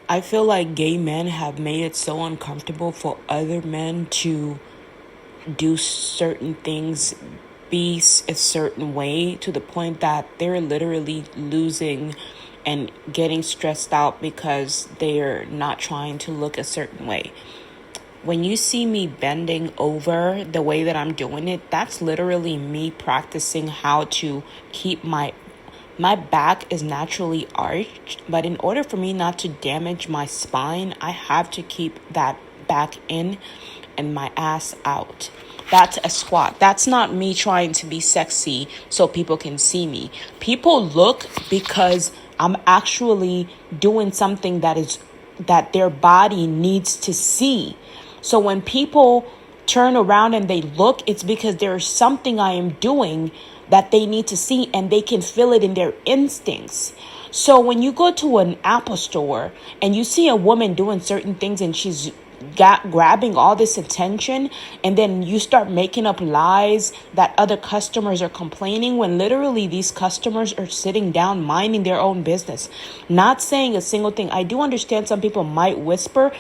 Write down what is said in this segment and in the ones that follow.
I feel like gay men have made it so uncomfortable for other men to do certain things, be a certain way, to the point that they're literally losing and getting stressed out because they're not trying to look a certain way. When you see me bending over the way that I'm doing it, that's literally me practicing how to keep my back is naturally arched, but in order for me not to damage my spine, I have to keep that back in and my ass out. That's a squat. That's not me trying to be sexy so people can see me. People look because I'm actually doing something that their body needs to see. So when people turn around and they look, it's because there's something I am doing that they need to see, and they can feel it in their instincts. So when you go to an Apple store and you see a woman doing certain things and she's grabbing all this attention, and then you start making up lies that other customers are complaining, when literally these customers are sitting down minding their own business, not saying a single thing. I do understand some people might whisper.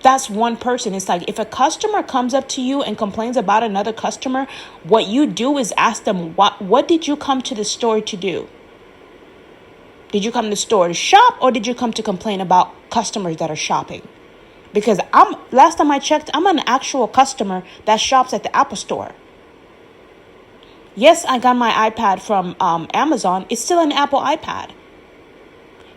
That's one person. It's like, if a customer comes up to you and complains about another customer, what you do is ask them, what did you come to the store to do? Did you come to the store to shop, or did you come to complain about customers that are shopping? Because last time I checked, I'm an actual customer that shops at the Apple store. Yes, I got my iPad from Amazon. It's still an Apple iPad.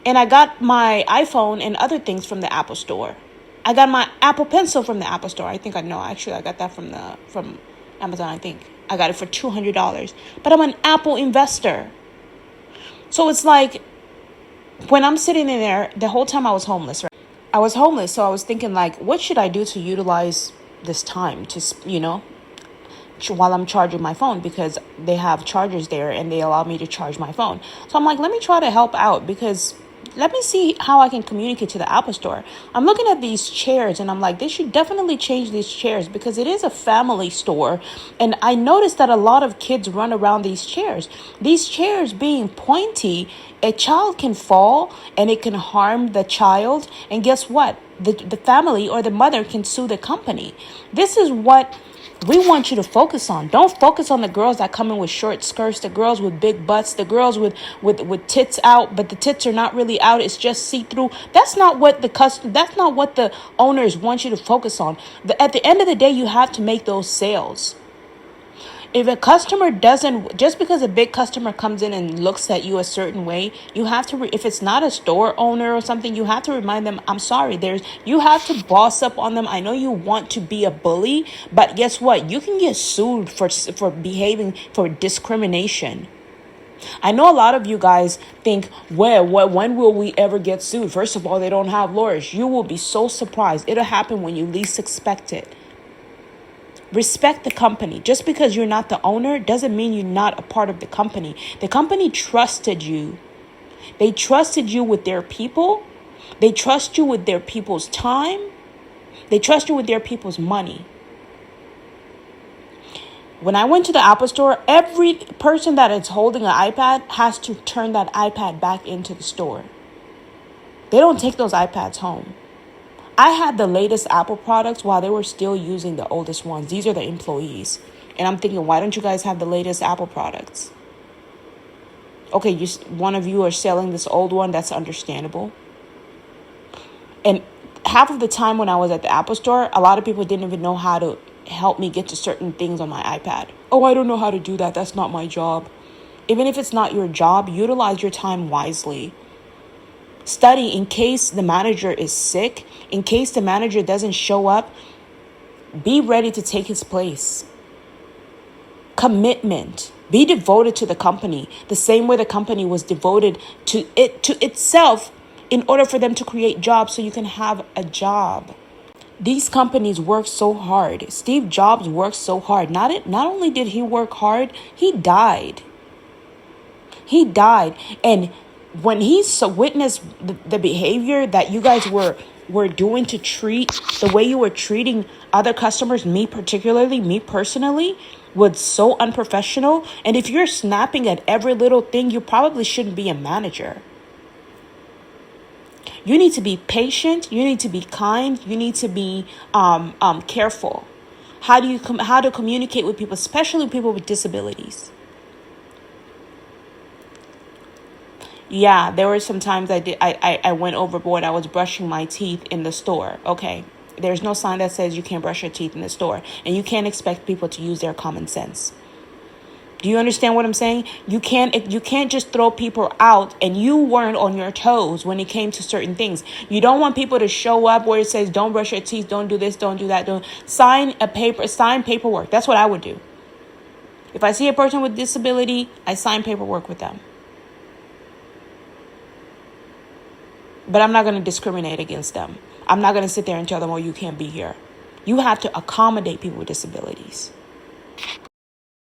And I got my iPhone and other things from the Apple store. I got my Apple Pencil from the Apple store. I got that from Amazon. I think I got it for $200. But I'm an Apple investor. So it's like, when I'm sitting in there, the whole time I was homeless, right? I was homeless, so I was thinking, like, what should I do to utilize this time to, while I'm charging my phone, because they have chargers there and they allow me to charge my phone. So I'm like, let me try to help out, because let me see how I can communicate to the Apple store. I'm looking at these chairs and I'm like, they should definitely change these chairs, because it is a family store. And I noticed that a lot of kids run around these chairs. These chairs being pointy, a child can fall and it can harm the child. And guess what? The family or the mother can sue the company. This is what we want you to focus on. Don't focus on the girls that come in with short skirts, the girls with big butts, the girls with tits out, but the tits are not really out. It's just see-through. That's not what the owners want you to focus on. At the end of the day, you have to make those sales. If a customer doesn't, just because a big customer comes in and looks at you a certain way, you have to, if it's not a store owner or something, you have to remind them, I'm sorry, you have to boss up on them. I know you want to be a bully, but guess what? You can get sued for behaving, for discrimination. I know a lot of you guys think, when will we ever get sued? First of all, they don't have lawyers. You will be so surprised. It'll happen when you least expect it. Respect the company. Just because you're not the owner doesn't mean you're not a part of the company. The company trusted you. They trusted you with their people. They trust you with their people's time. They trust you with their people's money. When I went to the Apple store, every person that is holding an iPad has to turn that iPad back into the store. They don't take those iPads home. I had the latest Apple products while they were still using the oldest ones. These are the employees. And I'm thinking, why don't you guys have the latest Apple products? Okay, one of you are selling this old one. That's understandable. And half of the time when I was at the Apple store, a lot of people didn't even know how to help me get to certain things on my iPad. Oh, I don't know how to do that. That's not my job. Even if it's not your job, utilize your time wisely. Study in case the manager is sick. In case the manager doesn't show up, be ready to take his place. Commitment. Be devoted to the company the same way the company was devoted to itself, in order for them to create jobs so you can have a job. These companies work so hard. Steve Jobs worked so hard. Not only did he work hard, he died. He died. And when he witnessed the behavior that you guys were doing, to treat the way you were treating other customers, me personally, was so unprofessional. And if you're snapping at every little thing, you probably shouldn't be a manager. You need to be patient. You need to be kind. You need to be careful. How to communicate with people, especially people with disabilities. Yeah, there were some times I went overboard. I was brushing my teeth in the store. Okay. There's no sign that says you can't brush your teeth in the store, and you can't expect people to use their common sense. Do you understand what I'm saying? You can't just throw people out, and you weren't on your toes when it came to certain things. You don't want people to show up where it says don't brush your teeth, don't do this, don't do that, don't sign paperwork. That's what I would do. If I see a person with disability, I sign paperwork with them. But I'm not going to discriminate against them. I'm not going to sit there and tell them, oh, you can't be here. You have to accommodate people with disabilities.